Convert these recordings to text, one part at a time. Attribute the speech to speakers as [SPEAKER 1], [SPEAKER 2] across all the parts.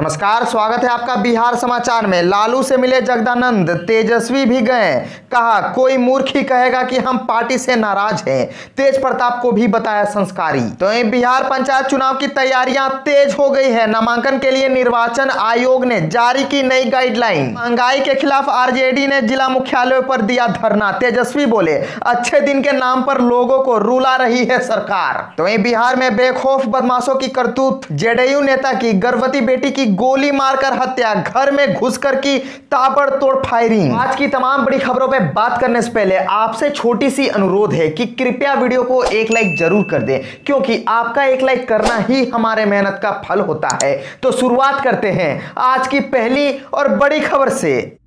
[SPEAKER 1] नमस्कार, स्वागत है आपका बिहार समाचार में। लालू से मिले जगदानंद, तेजस्वी भी गए। कहा कोई मूर्ख ही कहेगा कि हम पार्टी से नाराज हैं। तेज प्रताप को भी बताया संस्कारी। तो बिहार पंचायत चुनाव की तैयारियां तेज हो गई है। नामांकन के लिए निर्वाचन आयोग ने जारी की नई गाइडलाइन। महंगाई के खिलाफ आरजेडी ने जिला मुख्यालयों पर दिया धरना। तेजस्वी बोले अच्छे दिन के नाम पर लोगों को रुला रही है सरकार। तो बिहार में बेखौफ बदमाशों की करतूत, जेडीयू नेता की गर्भवती बेटी की गोली मारकर हत्या, घर में घुसकर की ताबड़तोड़ फायरिंग। आज की तमाम बड़ी खबरों पे बात करने से पहले आपसे छोटी सी अनुरोध है कि कृपया वीडियो को एक लाइक जरूर कर दें, क्योंकि आपका एक लाइक करना ही हमारे मेहनत का फल होता है। तो शुरुआत करते हैं आज की पहली और बड़ी खबर से।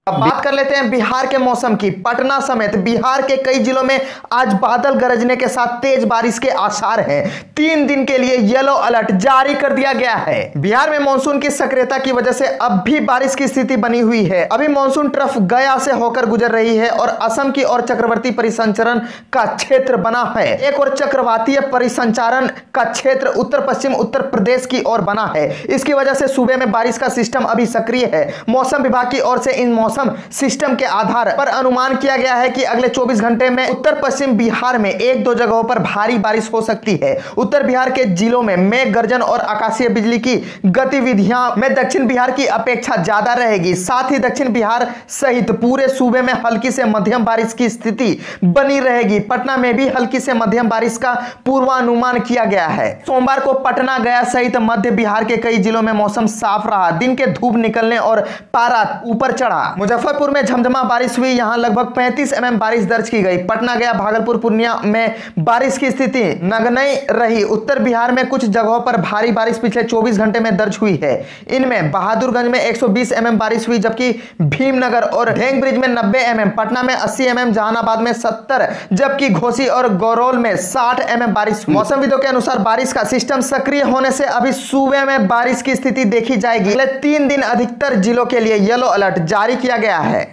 [SPEAKER 1] अब बात कर लेते हैं बिहार के मौसम की। पटना समेत बिहार के कई जिलों में आज बादल गरजने के साथ तेज बारिश के आसार हैं। 3 दिन के लिए येलो अलर्ट जारी कर दिया गया है। बिहार में मानसून की सक्रियता की वजह से अब भी बारिश की स्थिति बनी हुई है। अभी मानसून ट्रफ गया से होकर गुजर रही है और असम की ओर चक्रवर्ती परिसंचरण का क्षेत्र बना है। एक और चक्रवातीय परिसंचरण का क्षेत्र उत्तर पश्चिम उत्तर प्रदेश की ओर बना है। इसकी वजह से सूबे में बारिश का सिस्टम अभी सक्रिय है। मौसम विभाग की ओर से इन मौसम सिस्टम के आधार पर अनुमान किया गया है कि अगले 24 घंटे में उत्तर पश्चिम बिहार में 1-2 जगहों पर भारी बारिश हो सकती है। उत्तर बिहार के जिलों में मेघ गर्जन और आकाशीय बिजली की गतिविधियां में दक्षिण बिहार की अपेक्षा ज्यादा रहेगी। साथ ही दक्षिण बिहार सहित पूरे सूबे में हल्की से मध्यम बारिश की स्थिति बनी रहेगी। पटना में भी हल्की से मध्यम बारिश का पूर्वानुमान किया गया है। सोमवार को पटना, गया सहित मध्य बिहार के कई जिलों में मौसम साफ रहा। दिन के धूप निकलने और पारा ऊपर चढ़ा। मुजफ्फरपुर में झमझमा बारिश हुई। यहां लगभग 35 mm बारिश दर्ज की गई। पटना, गया, भागलपुर, पूर्णिया में बारिश की स्थिति नगण्य रही। उत्तर बिहार में कुछ जगहों पर भारी बारिश पिछले 24 घंटे में दर्ज हुई है। इनमें बहादुरगंज में 120 mm बारिश हुई, जबकि भीमनगर और ढेंग ब्रिज में 90 mm, पटना में 80 mm, जहानाबाद में 70, जबकि घोसी और गौरोल में 60 mm बारिश हुई। मौसमविदों के अनुसार बारिश का सिस्टम सक्रिय होने से अभी सूबे में बारिश की स्थिति देखी जाएगी। अगले 3 दिन अधिकतर जिलों के लिए येलो अलर्ट जारी किया गया है।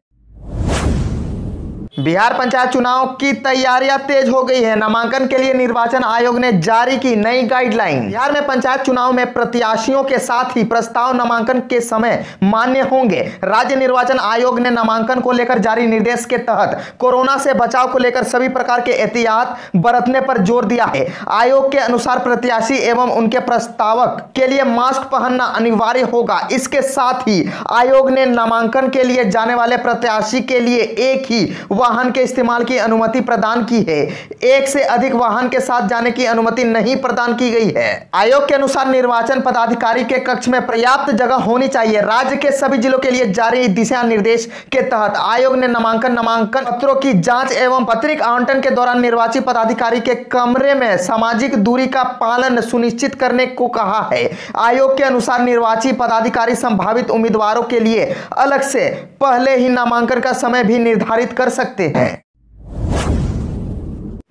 [SPEAKER 1] बिहार पंचायत चुनाव की तैयारियां तेज हो गई है। नामांकन के लिए निर्वाचन आयोग ने जारी की नई गाइडलाइन। बिहार में पंचायत चुनाव में प्रत्याशियों के साथ ही प्रस्ताव नामांकन के समय मान्य होंगे। राज्य निर्वाचन आयोग ने नामांकन को लेकर जारी निर्देश के तहत कोरोना से बचाव को लेकर सभी प्रकार के एहतियात बरतने पर जोर दिया है। आयोग के अनुसार प्रत्याशी एवं उनके प्रस्तावक के लिए मास्क पहनना अनिवार्य होगा। इसके साथ ही आयोग ने नामांकन के लिए जाने वाले प्रत्याशी के लिए एक ही वाहन के इस्तेमाल की अनुमति प्रदान की है। एक से अधिक वाहन के साथ जाने की अनुमति नहीं प्रदान की गई है। आयोग के अनुसार निर्वाचन पदाधिकारी के कक्ष में पर्याप्त जगह होनी चाहिए। राज्य के सभी जिलों के लिए जारी दिशा निर्देश के तहत आयोग ने नामांकन पत्रों की जांच एवं पत्रिक आवंटन के दौरान निर्वाचित पदाधिकारी के कमरे में सामाजिक दूरी का पालन सुनिश्चित करने को कहा है। आयोग के अनुसार निर्वाचित पदाधिकारी संभावित उम्मीदवारों के लिए अलग से पहले ही नामांकन का समय भी निर्धारित कर सकते हैं।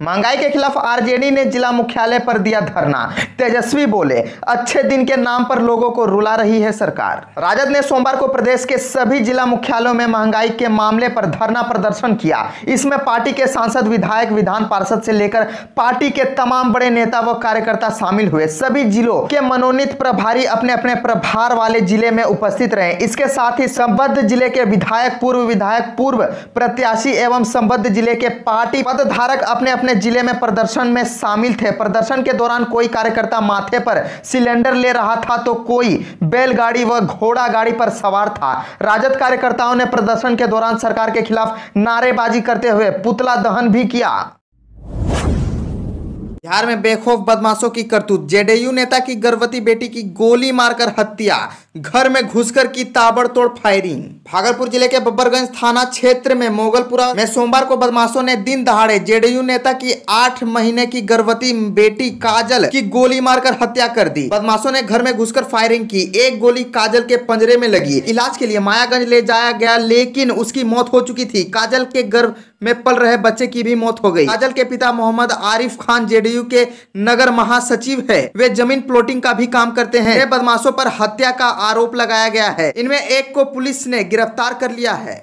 [SPEAKER 1] महंगाई के खिलाफ आरजेडी ने जिला मुख्यालय पर दिया धरना। तेजस्वी बोले अच्छे दिन के नाम पर लोगों को रुला रही है सरकार। राजद ने सोमवार को प्रदेश के सभी जिला मुख्यालयों में महंगाई के मामले पर धरना प्रदर्शन किया। इसमें पार्टी के सांसद, विधायक, विधान पार्षद से लेकर पार्टी के तमाम बड़े नेता व कार्यकर्ता शामिल हुए। सभी जिलों के मनोनीत प्रभारी अपने अपने प्रभार वाले जिले में उपस्थित रहे। इसके साथ ही संबद्ध जिले के विधायक, पूर्व प्रत्याशी एवं संबद्ध जिले के पार्टी पदधारक अपने अपने जिले में प्रदर्शन में शामिल थे। प्रदर्शन के दौरान कोई कार्यकर्ता माथे पर सिलेंडर ले रहा था तो कोई बैलगाड़ी व घोड़ा गाड़ी पर सवार था। राजद कार्यकर्ताओं ने प्रदर्शन के दौरान सरकार के खिलाफ नारेबाजी करते हुए पुतला दहन भी किया। बिहार में बेखौफ बदमाशों की करतूत, जेडीयू नेता की गर्भवती बेटी की गोली मारकर हत्या, घर में घुसकर की ताबड़तोड़ फायरिंग। भागलपुर जिले के बब्बरगंज थाना क्षेत्र में मोगलपुरा में सोमवार को बदमाशों ने दिन दहाड़े जेडीयू नेता की 8 महीने की गर्भवती बेटी काजल की गोली मारकर हत्या कर दी। बदमाशों ने घर में घुसकर फायरिंग की। एक गोली काजल के पंजरे में लगी। इलाज के लिए मायागंज ले जाया गया, लेकिन उसकी मौत हो चुकी थी। काजल के गर्भ में पल रहे बच्चे की भी मौत हो गई। काजल के पिता मोहम्मद आरिफ खान जेडीयू के नगर महासचिव है। वे जमीन प्लॉटिंग का भी काम करते हैं। बदमाशों पर हत्या का आरोप लगाया गया है। इनमें एक को पुलिस ने गिरफ्तार कर लिया है।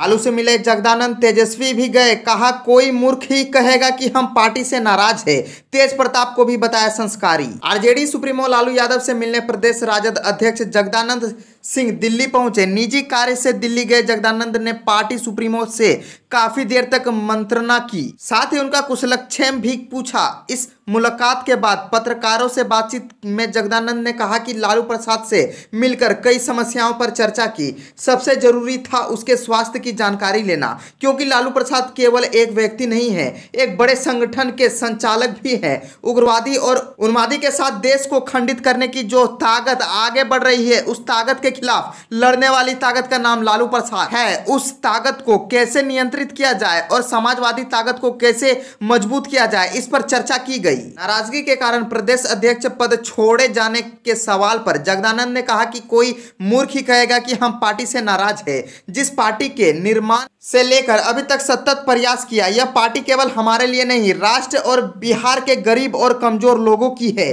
[SPEAKER 1] लालू से मिले जगदानंद, तेजस्वी भी गए, कहा कोई मूर्ख ही कहेगा कि हम पार्टी से नाराज है। तेज प्रताप को भी बताया संस्कारी। आरजेडी सुप्रीमो लालू यादव से मिलने प्रदेश राजद अध्यक्ष जगदानंद सिंह दिल्ली पहुंचे। निजी कार्य से दिल्ली गए जगदानंद ने पार्टी सुप्रीमो से काफी देर तक मंत्रणा की, साथ ही उनका कुशलक्षेम भी पूछा। इस मुलाकात के बाद पत्रकारों से बातचीत में जगदानंद ने कहा कि लालू प्रसाद से मिलकर कई समस्याओं पर चर्चा की। सबसे जरूरी था उसके स्वास्थ्य की जानकारी लेना, क्योंकि लालू प्रसाद केवल एक व्यक्ति नहीं है, एक बड़े संगठन के संचालक भी हैं। उग्रवादी और उन्मादी के साथ देश को खंडित करने की जो ताकत आगे बढ़ रही है, उस ताकत के खिलाफ लड़ने वाली ताकत का नाम लालू प्रसाद है। उस ताकत को कैसे नियंत्रित किया जाए और समाजवादी ताकत को कैसे मजबूत किया जाए, इस पर चर्चा की गई। नाराजगी के कारण प्रदेश अध्यक्ष पद छोड़े जाने के सवाल पर जगदानंद ने कहा कि कोई मूर्ख ही कहेगा कि हम पार्टी से नाराज है। जिस पार्टी के निर्माण से लेकर अभी तक सतत प्रयास किया, यह पार्टी केवल हमारे लिए नहीं, राष्ट्र और बिहार के गरीब और कमजोर लोगों की है।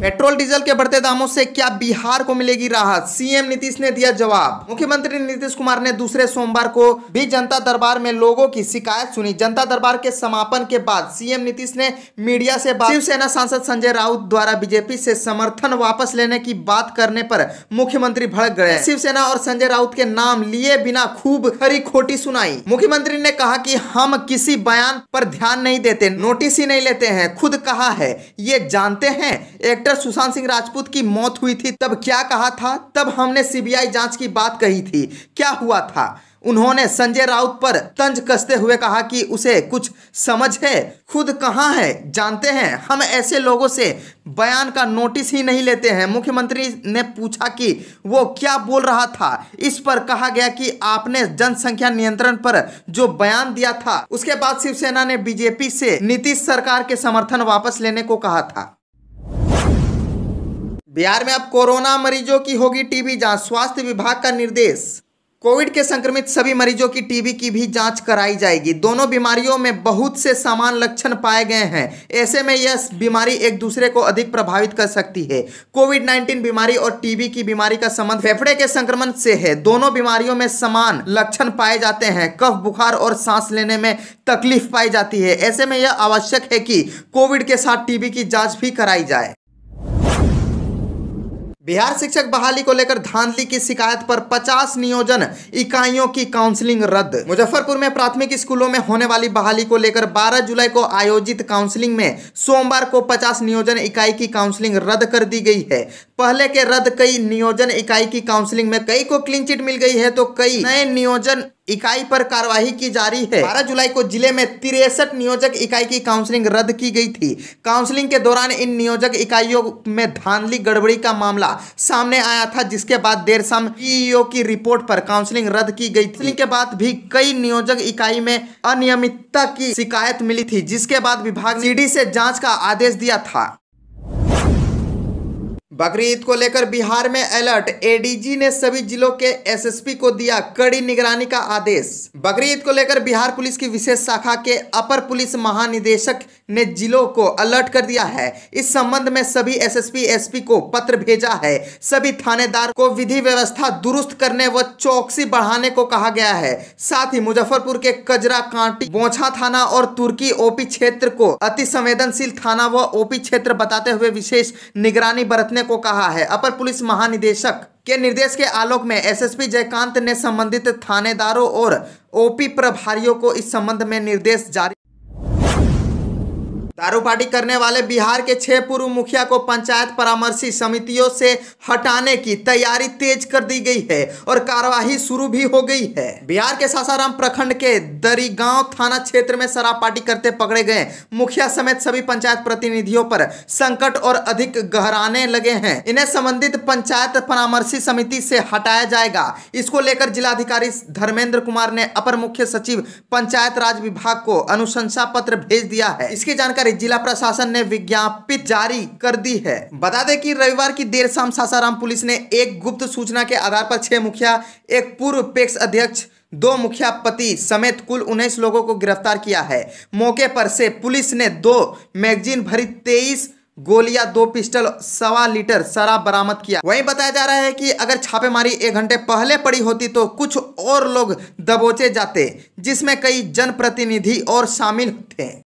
[SPEAKER 1] पेट्रोल डीजल के बढ़ते दामों से क्या बिहार को मिलेगी राहत? सीएम नीतीश ने दिया जवाब। मुख्यमंत्री नीतीश कुमार ने दूसरे सोमवार को भी जनता दरबार में लोगों की शिकायत सुनी। जनता दरबार के समापन के बाद सीएम नीतीश ने मीडिया से बात। शिवसेना सांसद संजय राउत द्वारा बीजेपी से समर्थन वापस लेने की बात करने पर मुख्यमंत्री भड़क गए। शिवसेना और संजय राउत के नाम लिए बिना खूब खरी खोटी सुनाई। मुख्यमंत्री ने कहा कि हम किसी बयान पर ध्यान नहीं देते, नोटिस ही नहीं लेते हैं। खुद कहा है, ये जानते हैं एक्टर सुशांत सिंह राजपूत की मौत हुई थी तब क्या कहा था? तब हमने सीबीआई जांच की बात कही थी। क्या हुआ था? उन्होंने संजय राउत पर तंज कसते हुए कहा कि उसे कुछ समझ है। खुद कहां है, जानते हैं। हम ऐसे लोगों से बयान का नोटिस ही नहीं लेते हैं। मुख्यमंत्री ने पूछा कि वो क्या बोल रहा था। इस पर कहा गया कि आपने जनसंख्या नियंत्रण पर जो बयान दिया था, उसके बाद शिवसेना ने बीजेपी से नीतीश सरकार के समर्थन वापस लेने को कहा था। बिहार में अब कोरोना मरीजों की होगी टीबी जांच, स्वास्थ्य विभाग का निर्देश। कोविड के संक्रमित सभी मरीजों की टीबी की भी जांच कराई जाएगी। दोनों बीमारियों में बहुत से समान लक्षण पाए गए हैं। ऐसे में यह बीमारी एक दूसरे को अधिक प्रभावित कर सकती है। कोविड-19 बीमारी और टीबी की बीमारी का संबंध फेफड़े के संक्रमण से है। दोनों बीमारियों में समान लक्षण पाए जाते हैं। कफ, बुखार और सांस लेने में तकलीफ पाई जाती है। ऐसे में यह आवश्यक है कि कोविड के साथ टीबी की जाँच भी कराई जाए। बिहार शिक्षक बहाली को लेकर धांधली की शिकायत पर 50 नियोजन इकाइयों की काउंसलिंग रद्द। मुजफ्फरपुर में प्राथमिक स्कूलों में होने वाली बहाली को लेकर 12 जुलाई को आयोजित काउंसलिंग में सोमवार को 50 नियोजन इकाई की काउंसलिंग रद्द कर दी गई है। पहले के रद्द कई नियोजन इकाई की काउंसलिंग में कई को क्लीन चिट मिल गई है, तो कई नए नियोजन इकाई पर कार्रवाई की जारी है। 12 जुलाई को जिले में 63 नियोजक इकाई की काउंसलिंग रद्द की गई थी। काउंसलिंग के दौरान इन नियोजक इकाइयों में धांधली गड़बड़ी का मामला सामने आया था, जिसके बाद देर शाम पीईओ की रिपोर्ट पर काउंसलिंग रद्द की गई थी। के बाद भी कई नियोजक इकाई में अनियमितता की शिकायत मिली थी, जिसके बाद विभाग ने सीडी से जांच का आदेश दिया था। बकरीद को लेकर बिहार में अलर्ट, एडीजी ने सभी जिलों के एसएसपी को दिया कड़ी निगरानी का आदेश। बकरीद को लेकर बिहार पुलिस की विशेष शाखा के अपर पुलिस महानिदेशक ने जिलों को अलर्ट कर दिया है। इस संबंध में सभी एसएसपी एसपी को पत्र भेजा है। सभी थानेदार को विधि व्यवस्था दुरुस्त करने व चौकसी बढ़ाने को कहा गया है। साथ ही मुजफ्फरपुर के कजरा कांटी, बोछा थाना और तुर्की ओपी क्षेत्र को अति संवेदनशील थाना व ओपी क्षेत्र बताते हुए विशेष निगरानी बरतने को कहा है। अपर पुलिस महानिदेशक के निर्देश के आलोक में एसएसपी जयकांत ने संबंधित थानेदारों और ओपी प्रभारियों को इस संबंध में निर्देश जारी। दारू पार्टी करने वाले बिहार के 6 पूर्व मुखिया को पंचायत परामर्शी समितियों से हटाने की तैयारी तेज कर दी गई है और कार्यवाही शुरू भी हो गई है। बिहार के सासाराम प्रखंड के दरिगांव थाना क्षेत्र में शराब पार्टी करते पकड़े गए मुखिया समेत सभी पंचायत प्रतिनिधियों पर संकट और अधिक गहराने लगे हैं। इन्हें संबंधित पंचायत परामर्शी समिति से हटाया जाएगा। इसको लेकर जिलाधिकारी धर्मेंद्र कुमार ने अपर मुख्य सचिव पंचायत राज विभाग को अनुशंसा पत्र भेज दिया है। इसकी जानकारी जिला प्रशासन ने विज्ञापित जारी कर दी है। बता दें कि रविवार की देर शाम सासाराम पुलिस ने एक गुप्त सूचना के आधार पर 6 मुखिया, एक पूर्व पेक्स अध्यक्ष, 2 मुखिया पति समेत कुल 19 लोगों को गिरफ्तार किया है। मौके पर से पुलिस ने 2 मैगजीन भरी 23 गोलियां, 2 पिस्टल, 1.25 लीटर शराब बरामद किया। वहीं बताया जा रहा है कि अगर छापेमारी 1 घंटे पहले पड़ी होती तो कुछ और लोग दबोचे जाते, जिसमें कई जनप्रतिनिधि और शामिल थे।